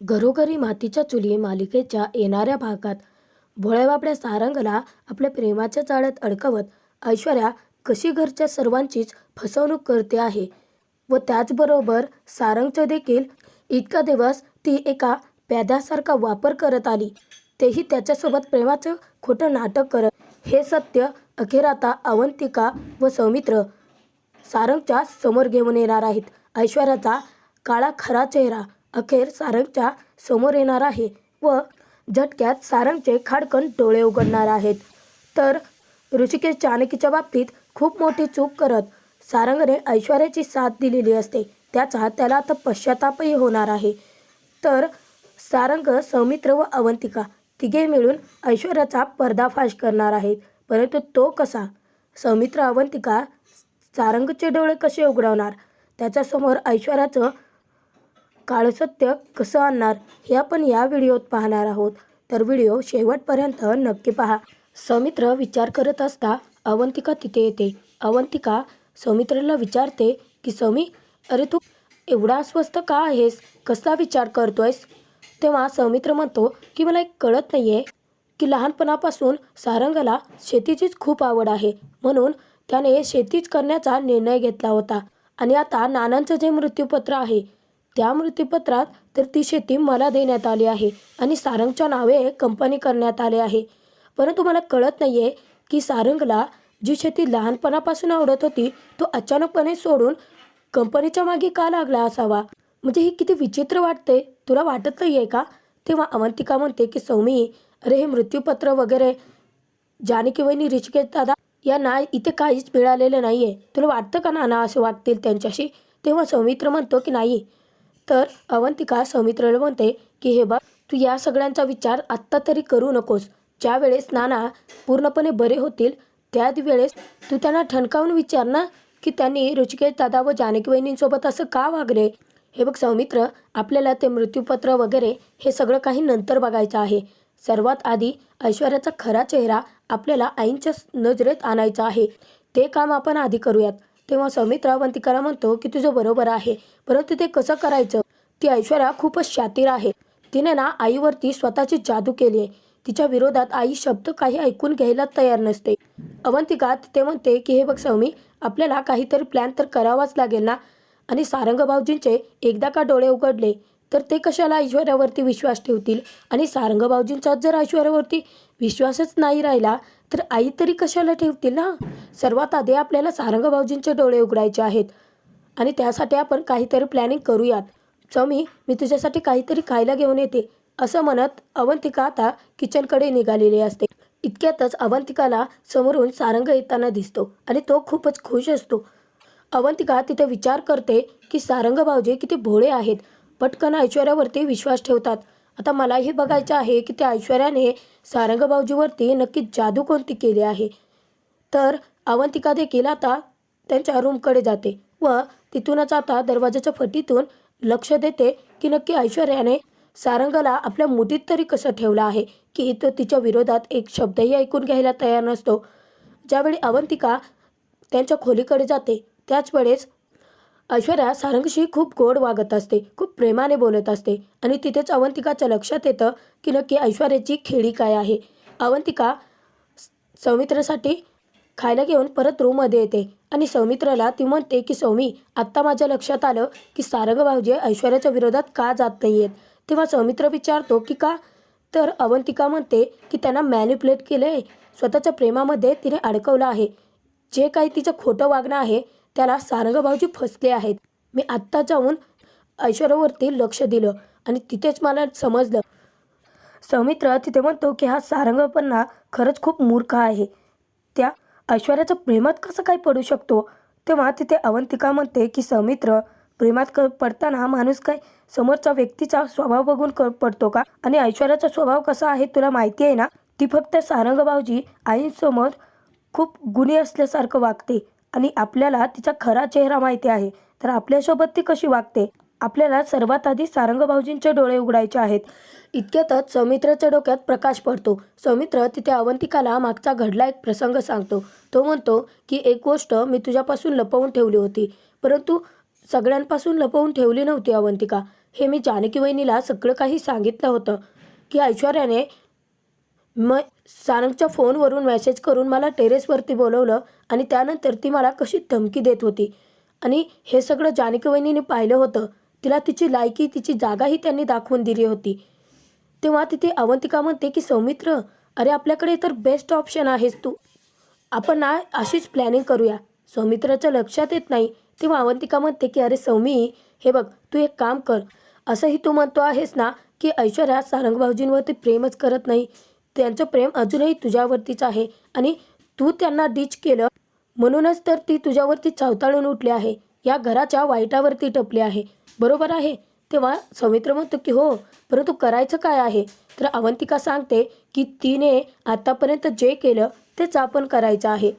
घरोघरी मातीच्या चुली मालिकेच्या येणाऱ्या भागात भोळ्याबाबड्या सारंगला आपल्या प्रेमाच्या जाळ्यात अडकवत ऐश्वर्या कशी घरच्या सर्वांचीच फसवणूक करते आहे व त्याचबरोबर सारंगचं देखील इतका दिवस ती एका प्याद्यासारखा वापर करत आली, तेही त्याच्यासोबत प्रेमाचं खोटं नाटक करत. हे सत्य अखेर आता अवंतिका व सौमित्र सारंगच्या समोर घेऊन येणार आहेत. ऐश्वर्याचा काळा खरा चेहरा अखेर सारंगच्या समोर येणार आहे व झटक्यात सारंगचे खाडकन डोळे उघडणार आहेत. तर ऋषिकेश जानकीच्या बाबतीत खूप मोठी चूक करत सारंगने ऐश्वर्याची साथ दिलेली असते, त्याचा त्याला आता पश्चातापही होणार आहे. तर सारंग, सौमित्र व अवंतिका तिघे मिळून ऐश्वर्याचा पर्दाफाश करणार आहेत. परंतु तो कसा? सौमित्र अवंतिका सारंगचे डोळे कसे उघडवणार? त्याच्यासमोर ऐश्वर्याचं काळं सत्य कसं आणणार हे आपण या व्हिडिओत पाहणार आहोत. तर व्हिडिओ शेवटपर्यंत नक्की पहा. सौमित्र विचार करत असता अवंतिका तिथे येते. अवंतिका सौमित्रला विचारते की सौमी, अरे तू एवढा अस्वस्थ का आहेस? कसला विचार करतोयस? तेव्हा सौमित्र म्हणतो की मला एक कळत नाही आहे की लहानपणापासून सारंगला शेतीचीच खूप आवड आहे, म्हणून त्याने शेतीच करण्याचा निर्णय घेतला होता. आणि आता नानांचं जे मृत्यूपत्र आहे त्या मृत्यूपत्रात तर ती शेती मला देण्यात आली आहे आणि सारंगच्या नावे कंपनी करण्यात आले आहे. परंतु मला कळत नाही आहे की सारंगला जी शेती लहानपणापासून आवडत होती तो अचानकपणे सोडून कंपनीच्या मागे का लागला असावा? म्हणजे ही किती विचित्र वाटते, तुला वाटत नाही आहे का? तेव्हा अवंतिका म्हणते की सौमी, अरे हे मृत्यूपत्र वगैरे जानकी वहिनी, ऋषिकेश दादा यांना इथे काहीच मिळालेलं नाही आहे. तुला वाटतं का नाना असे वागतील त्यांच्याशी? तेव्हा सौमित्र म्हणतो की नाही. तर अवंतिका सौमित्रला म्हणते की हे बघ, तू या सगळ्यांचा विचार आत्ता तरी करू नकोस. ज्या वेळेस नाना पूर्णपणे बरे होतील त्या वेळेस तू त्यांना ठणकावून विचार ना की त्यांनी ऋषिकेश दादा व जानकी वहिनींसोबत असं का वागले. हे बघ सौमित्र, आपल्याला ते मृत्यूपत्र वगैरे हे सगळं काही नंतर बघायचं आहे. सर्वात आधी ऐश्वर्याचा खरा चेहरा आपल्याला आईंच्या नजरेत आणायचा आहे. ते काम आपण आधी करूयात. तेव्हा सौमित्र अवंतिकाला म्हणतो की तुझं बरोबर आहे, परंतु ते कसं करायचं? ती ऐश्वर्या खूपच शातीर आहे. तिने ना आईवरती स्वतःची जादू केली आहे. तिच्या विरोधात आई शब्द काही ऐकून घ्यायला तयार नसते. अवंतिका ते म्हणते की हे बघ सौमी, आपल्याला काहीतरी प्लॅन तर करावाच लागेल ना. आणि सारंग भाऊजींचे एकदा का डोळे उघडले तर ते कशाला ऐश्वर्यावरती विश्वास ठेवतील? आणि सारंग भाऊजींचा जर ऐश्वर्यावरती विश्वासच नाही राहिला तर आई तरी कशाला ठेवतील ना. सर्वात आधी आपल्याला सारंग भाऊजींचे डोळे उघडायचे आहेत आणि त्यासाठी आपण काहीतरी प्लॅनिंग करूयात. सौमी, मी तुझ्यासाठी काहीतरी खायला घेऊन येते, असं म्हणत अवंतिका आता किचनकडे निघालेली असते. इतक्यातच अवंतिकाला समोरून सारंग येताना दिसतो आणि तो खूपच खुश असतो. अवंतिका तिथे विचार करते की सारंग भाऊजी किती भोळे आहेत, पटकन ऐश्वर्यावरती विश्वास ठेवतात. आता मलाही बघायचं आहे की त्या ऐश्वर्याने सारंग भाऊजीवरती नक्की जादू कोणती केली आहे. तर अवंतिका देखील आता त्यांच्या रूमकडे जाते व तिथूनच आता दरवाजाच्या फटीतून लक्ष देते की नक्की ऐश्वर्याने सारंगला आपल्या मुठीत तरी कसं ठेवलं आहे की तो तिच्या विरोधात एक शब्दही ऐकून घ्यायला तयार नसतो. ज्यावेळी अवंतिका त्यांच्या खोलीकडे जाते त्याच वेळेस ऐश्वर्या सारंगशी खूप गोड वागत असते, खूप प्रेमाने बोलत असते आणि तिथेच अवंतिकाच्या लक्षात येतं की नक्की ऐश्वर्याची खेळी काय आहे. अवंतिका सौमित्रसाठी खायला घेऊन परत रूममध्ये येते आणि सौमित्रला ती म्हणते की सौमी, आत्ता माझ्या लक्षात आलं की सारंग भाऊजी ऐश्वर्याच्या विरोधात का जात नाही आहेत. तेव्हा सौमित्र विचारतो की का? तर अवंतिका म्हणते की त्यांना मॅनिप्युलेट केलं आहे, स्वतःच्या प्रेमामध्ये तिने अडकवलं आहे. जे काही तिचं खोटं वागणं आहे त्याला सारंग भाऊजी फसले आहेत. मी आत्ता जाऊन ऐश्वर्यावरती लक्ष दिलं आणि तिथेच मला समजलं. सौमित्र तिथे म्हणतो की हा सारंग पण ना खरंच खूप मूर्ख आहे, त्या ऐश्वर्याच्या प्रेमात कसं काय पडू शकतो. तेव्हा तिथे अवंतिका म्हणते की सौमित्र, प्रेमात पडताना माणूस काय समोरच्या व्यक्तीचा स्वभाव बघून पडतो का? आणि ऐश्वर्याचा स्वभाव कसा आहे तुला माहिती आहे ना. ती फक्त सारंग भाऊजी आईंसमोर खूप गुणी असल्यासारखं वागते आणि आपल्याला तिचा खरा चेहरा माहिती आहे, तर आपल्यासोबत ती कशी वागते? आपल्याला सर्वात आधी सारंग भाऊजींचे डोळे उघडायचे आहेत. इतक्यातच सौमित्राच्या डोक्यात प्रकाश पडतो. सौमित्र तिथे अवंतिकाला मागचा घडला एक प्रसंग सांगतो. तो म्हणतो की एक गोष्ट मी तुझ्यापासून लपवून ठेवली होती, परंतु सगळ्यांपासून लपवून ठेवली नव्हती अवंतिका. हे मी जानकी वहिनीला सगळं काही सांगितलं होतं की ऐश्वर्याने सारंगच्या फोनवरून मेसेज करून मला टेरेसवरती बोलवलं आणि त्यानंतर ती मला कशी धमकी देत होती आणि हे सगळं जानकी वहिनीने पाहिलं होतं. तिला तिची लायकी, तिची जागाही त्यांनी दाखवून दिली होती. तेव्हा तिथे अवंतिका म्हणते की सौमित्र, अरे आपल्याकडे तर बेस्ट ऑप्शन आहेस तू, आपण ना अशीच प्लॅनिंग करूया. सौमित्राच्या लक्षात येत नाही. तेव्हा अवंतिका म्हणते की अरे सौमी, हे बघ तू एक काम कर, असंही तू म्हणतो आहेस ना की ऐश्वर्या सारंग भाऊजींवरती प्रेमच करत नाही, त्यांचं प्रेम अजूनही तुझ्यावरतीच आहे आणि तू त्यांना डिच केलं म्हणूनच तर ती तुझ्यावरती चावताळून उठली आहे, या घराच्या वाईटावरती टपली आहे, बरोबर आहे. तेव्हा सौमित्र म्हणतो की हो, परंतु करायचं काय आहे. तर अवंतिका सांगते की तिने आतापर्यंत जे केलं तेच आपण करायचं आहे.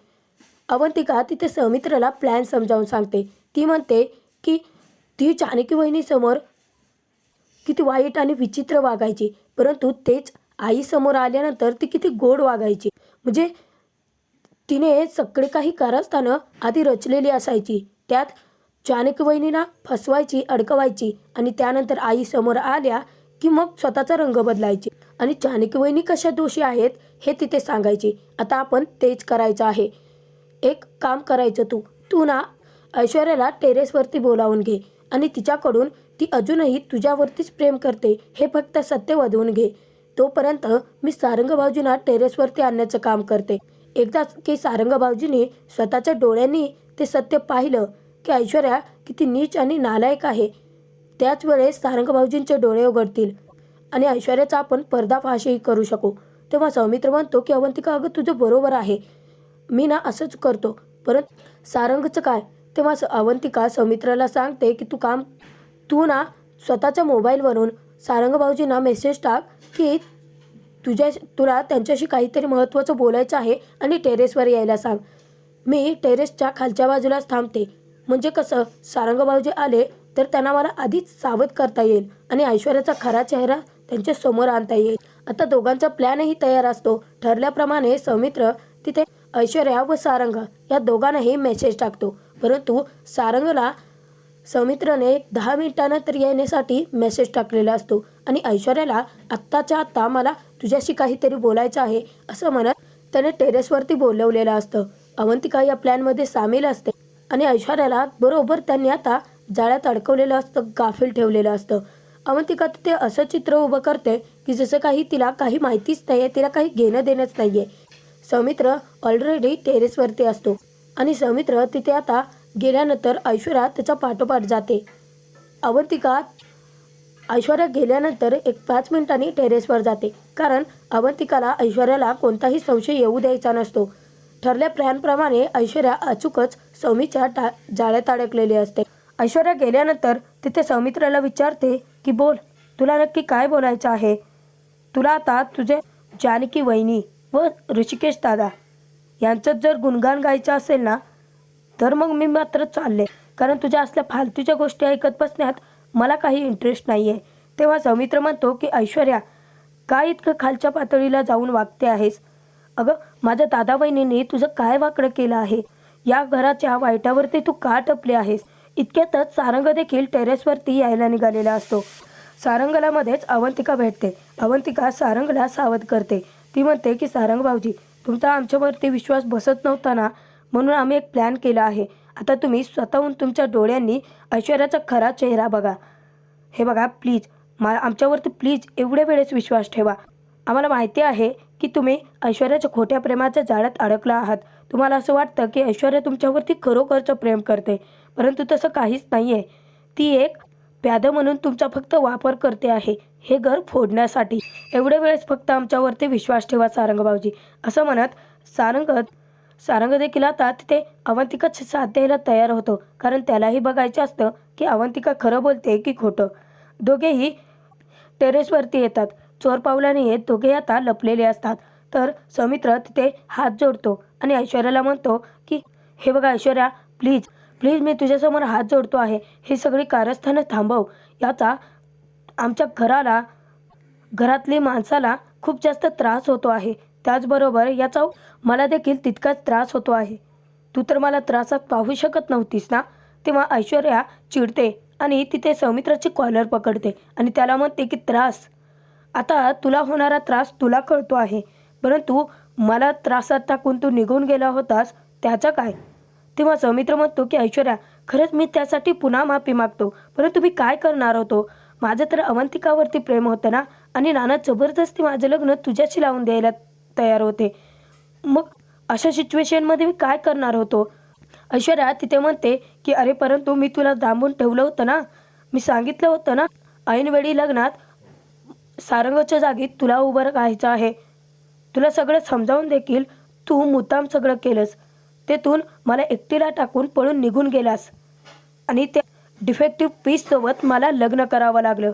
अवंतिका तिथे सौमित्राला प्लॅन समजावून सांगते. ती म्हणते की ती जानकी वहिनीसमोर किती वाईट आणि विचित्र वागायची, परंतु तेच आईसमोर आल्यानंतर ती किती गोड वागायची. म्हणजे तिने सगळे काही कारस्थानं आधी रचलेली असायची, त्यात जानकी वहिनीला फसवायची, अडकवायची आणि त्यानंतर आई समोर आल्या की मग स्वतःचा रंग बदलायची आणि जानकी वहिनी कशा दोषी आहेत हे तिथे सांगायची. आता आपण तेच करायचं आहे. एक काम करायचं, तू ना ऐश्वर्याला टेरेसवरती बोलावून घे आणि तिच्याकडून ती अजूनही तुझ्यावरतीच प्रेम करते हे फक्त सत्य वधवून घे. तोपर्यंत मी सारंग भाऊजींना टेरेसवरती आणण्याचं काम करते. एकदा की सारंग भाऊजींनी स्वतःच्या डोळ्यांनी ते सत्य पाहिलं की ऐश्वर्या किती नीच आणि नालायक आहे, त्याच वेळेस सारंग भाऊजींचे डोळे उघडतील आणि ऐश्वर्याचा आपण पर्दाफाशही करू शकू. तेव्हा सौमित्र म्हणतो की अवंतिका, अगं तुझं बरोबर आहे, मी ना असंच करतो, परंतु सारंगचं काय. तेव्हा अवंतिका सौमित्राला सांगते की तू ना स्वतःच्या मोबाईलवरून सारंग भाऊजींना मेसेज टाक की तुला त्यांच्याशी काहीतरी महत्त्वाचं बोलायचं आहे आणि टेरेसवर यायला सांग. मी टेरेसच्या खालच्या बाजूलाच थांबते, म्हणजे कसं सारंग भाऊजी आले तर त्यांना मला आधीच सावध करता येईल आणि ऐश्वर्याचा खरा चेहरा त्यांच्या समोर आणता येईल. आता दोघांचा प्लॅनही तयार असतो. ठरल्याप्रमाणे सौमित्र तिथे ऐश्वर्या व सारंग या दोघांनाही मेसेज टाकतो, परंतु सारंगला सौमित्रने 10 मिनिटानंतर येण्यासाठी मेसेज टाकलेला असतो आणि ऐश्वर्याला आत्ताच्या आत्ता मला तुझ्याशी काहीतरी बोलायचं आहे असं म्हणत त्याने टेरेसवरती बोलवलेलं असतं. अवंतिका या प्लॅनमध्ये सामील असते आणि ऐश्वर्याला बरोबर त्यांनी आता जाळ्यात अडकवलेलं असतं, गाफील ठेवलेलं असतं. अवंतिका तिथे असं चित्र उभं करते की जसं काही तिला काही माहितीच नाही आहे, तिला काही घेणं देणंच नाही आहे. सौमित्र ऑलरेडी टेरेसवरती असतो आणि सौमित्र तिथे आता गेल्यानंतर ऐश्वर्या त्याच्या पाठोपाठ जाते. अवंतिका ऐश्वर्या गेल्यानंतर एक 5 मिनिटांनी टेरेसवर जाते, कारण अवंतिकाला ऐश्वर्याला कोणताही संशय येऊ द्यायचा नसतो. ठरल्या प्लॅनप्रमाणे ऐश्वर्या अचूकच सौमीच्या जाळ्यात अडकलेली असते. ऐश्वर्या गेल्यानंतर तिथे सौमित्राला विचारते की बोल, तुला नक्की काय बोलायचं आहे. तुला आता तुझे जानकी वहिनी व ऋषिकेश दादा यांचं जर गुणगान गायचं असेल ना तर मग मी मात्र चालले, कारण तुझ्या असल्या फालतूच्या गोष्टी ऐकत बसण्यात मला काही इंटरेस्ट नाही आहे. तेव्हा सौमित्र म्हणतो की ऐश्वर्या, काय इतकं खालच्या पातळीला जाऊन वागते आहेस. अगं माझ्या दादा बहिणींनी तुझं काय वाकडं केलं आहे, या घराच्या वाईटावरती तू का टपले आहेस. इतक्यातच सारंग देखील टेरेसवरती यायला निघालेला असतो. सारंगला मध्येच अवंतिका भेटते. अवंतिका सारंगला सावध करते. ती म्हणते की सारंग भाऊजी, तुमचा आमच्यावरती विश्वास बसत नव्हता ना, म्हणून आम्ही एक प्लॅन केला आहे. आता तुम्ही स्वतःहून तुमच्या डोळ्यांनी ऐश्वर्याचा खरा चेहरा बघा. हे बघा प्लीज, आमच्यावरती प्लीज एवढ्या वेळेस विश्वास ठेवा. आम्हाला माहिती आहे की तुम्ही ऐश्वर्याच्या खोट्या प्रेमाच्या जाळ्यात अडकला आहात. तुम्हाला असं वाटतं की ऐश्वर्या तुमच्यावरती खरोखरचं प्रेम करते, परंतु तसं काहीच नाही आहे. ती एक प्यादं म्हणून तुमचा फक्त वापर करते आहे, हे घर फोडण्यासाठी. एवढ्या वेळेस फक्त आमच्यावरती विश्वास ठेवा सारंग भाऊजी, असं म्हणत सारंग देखील आता तिथे अवंतिकाची साथ द्यायला तयार होतो, कारण त्यालाही बघायचं असतं की अवंतिका खरं बोलते की खोटं. दोघेही टेरेसवरती येतात. चोर पावलाने येत दोघे आता लपलेले असतात. तर सौमित्र तिथे हात जोडतो आणि ऐश्वर्याला म्हणतो की हे बघा ऐश्वर्या, प्लीज प्लीज मी तुझ्यासमोर हात जोडतो आहे, ही सगळी कारस्थानं थांबव. याचा आमच्या घरातली माणसाला खूप जास्त त्रास होतो आहे, त्याचबरोबर याचा मला देखील तितकाच त्रास होतो आहे. तू तर मला त्रासात पाहू शकत नव्हतीस ना. तेव्हा ऐश्वर्या चिडते आणि तिथे सौमित्राची कॉलर पकडते आणि त्याला म्हणते की त्रास, आता तुला होणारा त्रास तुला कळतो आहे, परंतु मला त्रासात टाकून तू निघून गेला होतास त्याचं काय? तेव्हा सौमित्र म्हणतो की ऐश्वर्या, खरंच मी त्यासाठी पुन्हा माफी मागतो, परंतु मी काय करणार होतो? माझं तर अवंतिकावरती प्रेम होतं ना, आणि नाना जबरदस्ती माझं लग्न तुझ्याशी लावून द्यायला तयार होते. मग अशा सिच्युएशनमध्ये मी काय करणार होतो? ऐश्वर्या तिथे म्हणते की अरे परंतु मी तुला दाबून ठेवलं होतं ना, मी सांगितलं होतं ना ऐनवेळी लग्नात सारंगच्या जागी तुला उभं राहायचं आहे. तुला सगळं समजावून देखील तू मुद्दाम सगळं केलंस. तेथून मला एकटीला टाकून पळून निघून गेलास आणि त्या डिफेक्टिव्ह पीससोबत मला लग्न करावं लागलं.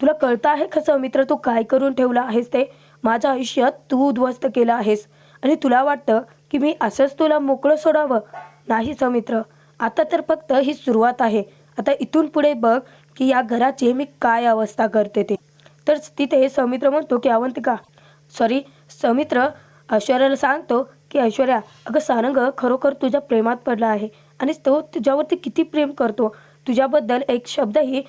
तुला कळतं आहे का सौमित्र, तू काय करून ठेवलं आहेस ते? माझं आयुष्य तू उद्ध्वस्त केलं आहेस आणि तुला वाटतं की मी असंच तुला मोकळं सोडावं? नाही सौमित्र, आता तर फक्त ही सुरुवात आहे. आता इथून पुढे बघ की या घराची मी काय अवस्था करते ते. तर तिथे सौमित्र म्हणतो की अवंतिका, सौमित्र ऐश्वर्याला सांगतो की ऐश्वर्या, अगं सारंग खरोखर तुझ्या प्रेमात पडला आहे आणि तो तुझ्यावरती किती प्रेम करतो. तुझ्याबद्दल एक शब्दही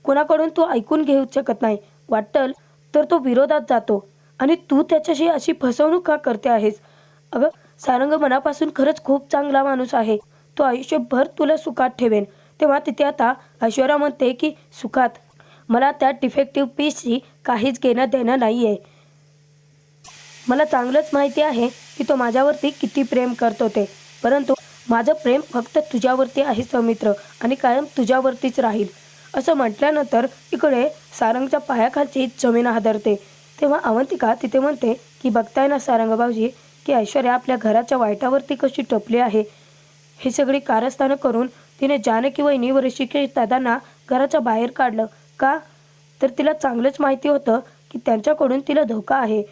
कोणाकडून तू ऐकून घेऊ शकत नाही. वाटेल तर तो विरोधात जातो आणि तू त्याच्याशी अशी फसवणूक का करते आहेस? अगं सारंग मनापासून खरंच खूप चांगला माणूस आहे. तो आयुष्यभर तुला सुखात ठेवेन. तेव्हा तिथे आता ऐश्वर्या म्हणते की सुखात, मला त्या डिफेक्टिव्ह पीसशी काहीच घेणं देणं नाही आहे. मला चांगलंच माहिती आहे की तो माझ्यावरती किती प्रेम करतो ते, परंतु माझं प्रेम फक्त तुझ्यावरती आहे सौमित्र, आणि कायम तुझ्यावरतीच राहील. असं म्हटल्यानंतर इकडे सारंगच्या पायाखालची जमीन हादरते. तेव्हा अवंतिका तिथे म्हणते की बघताय ना सारंग भाऊजी, की ऐश्वर्या आपल्या घराच्या वाईटावरती कशी टपली आहे. हे सगळी कारस्थानं करून तिने जानकी वहिनी व ऋषिकेश दादांना घराच्या बाहेर काढलं. का? तर तिला चांगलंच माहिती होतं की त्यांच्याकडून तिला धोका आहे.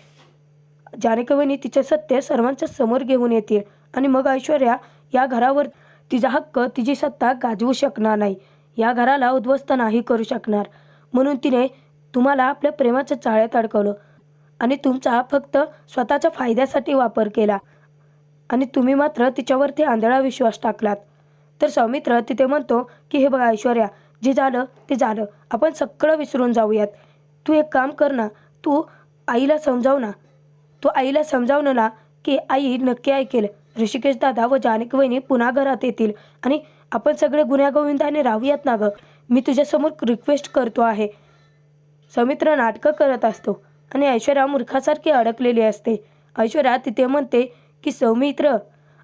जानकी वहिनी तिचे सत्य सर्वांच्या समोर घेऊन येतील आणि मग ऐश्वर्या या घरावर तिचा हक्क, तिची सत्ता गाजवू शकणार नाही. या घराला उद्ध्वस्त नाही करू शकणार. म्हणून तिने तुम्हाला आपल्या प्रेमाच्या जाळ्यात अडकवलं आणि तुमचा फक्त स्वतःच्या फायद्यासाठी वापर केला आणि तुम्ही मात्र तिच्यावरती आंधळा विश्वास टाकलात. तर सौमित्र तिथे म्हणतो की हे बघा ऐश्वर्या, जे झालं ते झालं, आपण सगळं विसरून जाऊयात. तू एक काम कर ना, तू आईला समजावणं ना की आई नक्की ऐकेल. ऋषिकेश दादा व जानकी वहिनी पुन्हा घरात येतील आणि आपण सगळे गुण्यागोविंदाने राहूयात ना गं. मी तुझ्यासमोर रिक्वेस्ट करतो आहे. सौमित्र नाटकं करत असतो आणि ऐश्वर्या मूर्खासारखी अडकलेली असते. ऐश्वर्या तिथे म्हणते की सौमित्र,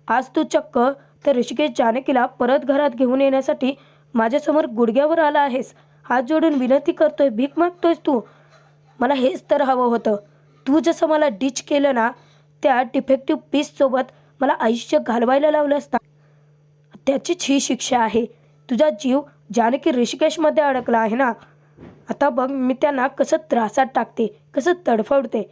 आज तू चक्क तर ऋषिकेश जानकीला परत घरात घेऊन येण्यासाठी माझ्यासमोर गुडघ्यावर आला आहेस. हात जोडून विनंती करतोय, भीक मागतोयस तू. मला हेच तर हवं होतं. तू जसं मला डिच केलं ना, त्या डिफेक्टिव्ह पीससोबत मला आयुष्य घालवायला लावलं असता, त्याचीच ही शिक्षा आहे. तुझा जीव जानकी ऋषिकेशमध्ये अडकला आहे ना. आता बघ मी त्यांना कसं त्रासात टाकते, कसं तडफडते.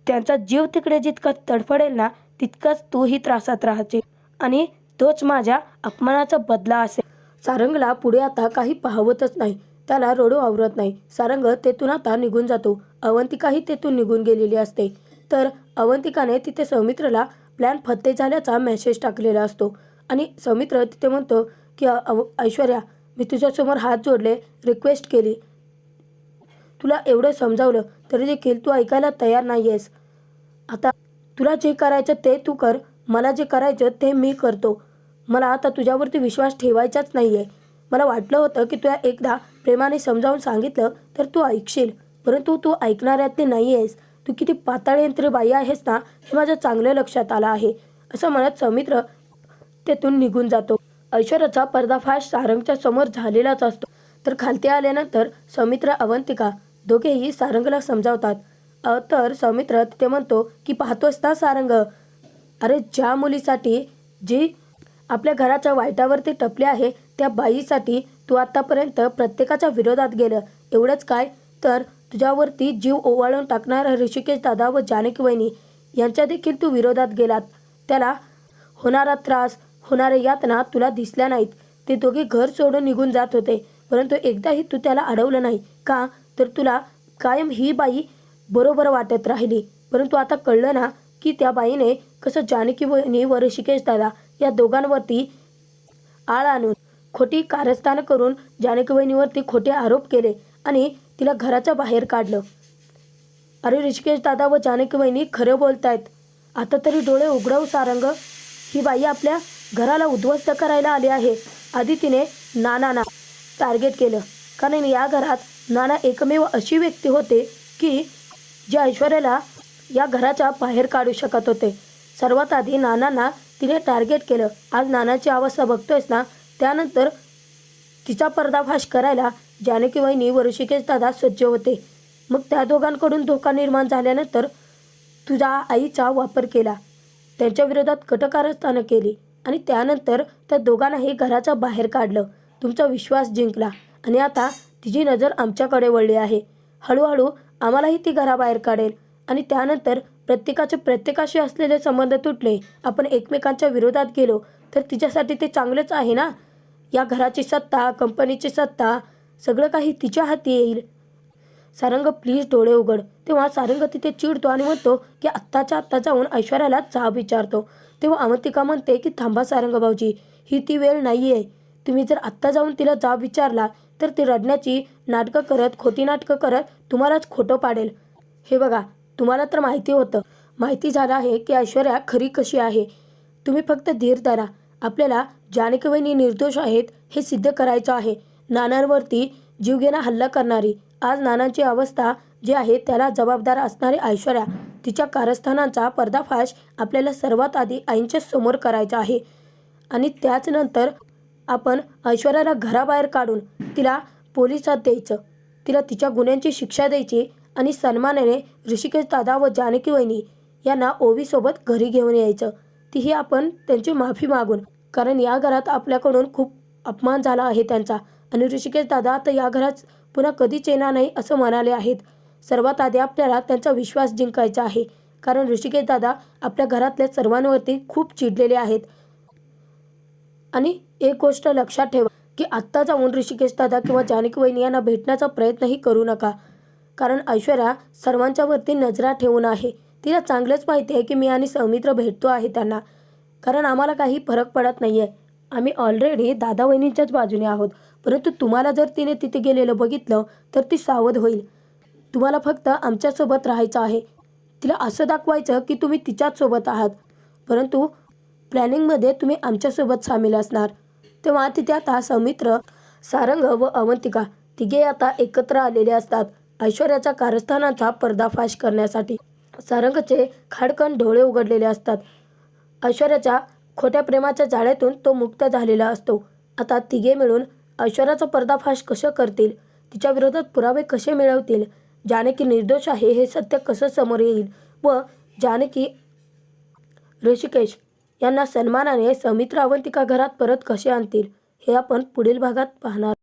त्यांचा जीव तिकडे जितका तडफडेल ना, तितकाच तूही त्रासात राहायचे आणि तोच माझ्या अपमानाचा बदला असेल. सारंगला पुढे आता काही पाहवतच नाही. त्याला रडू आवरत नाही. सारंग तेथून आता निघून जातो. अवंतिकाही तेथून निघून गेलेली असते. तर अवंतिकाने तिथे सौमित्रला प्लॅन फत्ते झाल्याचा मेसेज टाकलेला असतो आणि सौमित्र तिथे म्हणतो की ऐश्वर्या, मी तुझ्यासमोर हात जोडले, रिक्वेस्ट केली, तुला एवढं समजावलं तरी देखील तू ऐकायला तयार नाही आहेस. आता तुला जे करायचं ते तू कर, मला जे करायचं ते मी करतो. मला आता तुझ्यावरती विश्वास ठेवायचाच नाही आहे. मला वाटलं होतं की तुला एकदा प्रेमाने समजावून सांगितलं तर तू ऐकशील, परंतु तू ऐकणाऱ्यातली नाही आहेस. तू किती पाताळयंत्री बाई आहेस ना, हे माझं चांगलं लक्षात आलं आहे. असं म्हणत सौमित्र तेथून निघून जातो. ऐश्वर्याचा पर्दाफाश सारंगच्या समोर झालेलाच असतो. तर खालती आल्यानंतर सौमित्र अवंतिका दोघेही सारंगला समजावतात. तर सौमित्र तिथे म्हणतो की पाहतोस ना सारंग, अरे ज्या मुलीसाठी जी आपल्या घराच्या वाईटावरती टपली आहे त्या बाईसाठी तू आत्तापर्यंत प्रत्येकाच्या विरोधात गेलं. एवढंच काय, तर तुझ्यावरती जीव ओवाळून टाकणारा ऋषिकेश दादा व जानकी वहिनी यांच्या देखील तू विरोधात गेलात. त्याला होणारा त्रास, होणाऱ्या यातना तुला दिसल्या नाहीत. ते दोघे घर सोडून निघून जात होते, परंतु एकदाही तू त्याला अडवलं नाही. का? तर तुला कायम ही बाई बरोबर वाटत राहिली. परंतु आता कळलं ना की त्या बाईने कसं जानकी वहिनी व ऋषिकेश दादा या दोघांवरती आळ आणून खोटी कारस्थानं करून जानकी वहिनीवरती खोटे आरोप केले आणि तिला घराच्या बाहेर काढलं. अरे ऋषिकेश दादा व जानकी वहिनी खरं बोलतायत. आता तरी डोळे उघडव सारंग. ही बाई आपल्या घराला उद्ध्वस्त करायला आली आहे. आधी तिने नानांना टार्गेट केलं, कारण या घरात नाना एकमेव अशी व्यक्ती होते की जे ऐश्वर्याला या घराच्या बाहेर काढू शकत होते. सर्वात आधी नानांना तिने टार्गेट केलं. आज नानाची अवस्था बघतोयस ना. त्यानंतर तिचा पर्दाफाश करायला जानकी वहिनी व ऋषिकेश दादा सज्ज होते. मग त्या दोघांकडून धोका निर्माण झाल्यानंतर तुझ्या आईचा वापर केला, त्यांच्या विरोधात कटकारस्थानं केली आणि त्यानंतर त्या दोघांनाही घराच्या बाहेर काढलं. तुमचा विश्वास जिंकला आणि आता तिची नजर आमच्याकडे वळली आहे. हळूहळू आम्हालाही ती घराबाहेर काढेल आणि त्यानंतर प्रत्येकाचे प्रत्येकाशी असलेले संबंध तुटले, आपण एकमेकांच्या विरोधात गेलो तर तिच्यासाठी ते चांगलेच आहे ना. या घराची सत्ता, कंपनीची सत्ता, सगळं काही तिच्या हाती येईल. सारंग प्लीज डोळे उघड. तेव्हा सारंग तिथे चिडतो आणि म्हणतो की आत्ताच्या आत्ता जाऊन ऐश्वर्याला जाब विचारतो. तेव्हा अवंतिका म्हणते की थांबा सारंग भाऊजी, ही ती वेळ नाही आहे. तुम्ही जर आत्ता जाऊन तिला जाब विचारला तर ती रडण्याची नाटकं करत, खोटी नाटकं करत तुम्हालाच खोटं पाडेल. हे बघा, तुम्हाला तर माहिती झालं आहे की ऐश्वर्या खरी कशी आहे. तुम्ही फक्त धीर धरा. आपल्याला जानकी वहिनी निर्दोष आहेत हे सिद्ध करायचं आहे. नानांवरती जीवघेणा हल्ला करणारी, आज नानांची अवस्था जी आहे त्याला जबाबदार असणारी ऐश्वर्या, तिच्या कारस्थानांचा पर्दाफाश आपल्याला सर्वात आधी आईंच्या समोर करायचा आहे. आणि त्याच नंतर आपण ऐश्वर्याला घराबाहेर काढून तिला पोलिसात द्यायचं. तिला तिच्या गुन्ह्यांची शिक्षा द्यायची आणि सन्मानाने ऋषिकेश दादा व जानकी वहिनी यांना ओवीसोबत घरी घेऊन यायचं. तीही आपण त्यांची माफी मागून, कारण या घरात आपल्याकडून खूप अपमान झाला आहे त्यांचा आणि ऋषिकेश दादा आता या घरात पुन्हा कधीच येणार नाही असं म्हणाले आहेत. सर्वात आधी आपल्याला त्यांचा विश्वास जिंकायचा आहे, कारण ऋषिकेश दादा आपल्या घरातल्या सर्वांवरती खूप चिडलेले आहेत. आणि एक गोष्ट लक्षात ठेवा की आत्ता जाऊन ऋषिकेश दादा किंवा जानकी वहिनी यांना भेटण्याचा प्रयत्नही करू नका, कारण ऐश्वर्या सर्वांच्यावरती नजरा ठेवून आहे. तिला चांगलंच माहिती आहे की मी आणि सौमित्र भेटतो आहे त्यांना, कारण आम्हाला काही फरक पडत नाही आहे. आम्ही ऑलरेडी दादा वहिनींच्याच बाजूने आहोत. परंतु तुम्हाला जर तिने तिथे गेलेलं बघितलं तर ती सावध होईल. तुम्हाला फक्त आमच्यासोबत राहायचं आहे. तिला असं दाखवायचं की तुम्ही तिच्याच सोबत आहात, परंतु प्लॅनिंगमध्ये तुम्ही आमच्यासोबत सामील असणार. तेव्हा तिथे आता सौमित्र, सारंग व अवंतिका तिघे आता एकत्र आलेले असतात ऐश्वर्याच्या कारस्थानाचा पर्दाफाश करण्यासाठी. सारंगचे खाडकन डोळे उघडलेले असतात. ऐश्वर्याच्या खोट्या प्रेमाच्या जाळ्यातून तो मुक्त झालेला असतो. आता तिघे मिळून ऐश्वर्याचा पर्दाफाश कसं करतील, तिच्या विरोधात पुरावे कसे मिळवतील, जानकी निर्दोष आहे हे सत्य कसं समोर येईल व जानकी ऋषिकेश यांना सन्मानाने सौमित्र अवंतिका घरात परत कसे आणतील, हे आपण पुढील भागात पाहणार.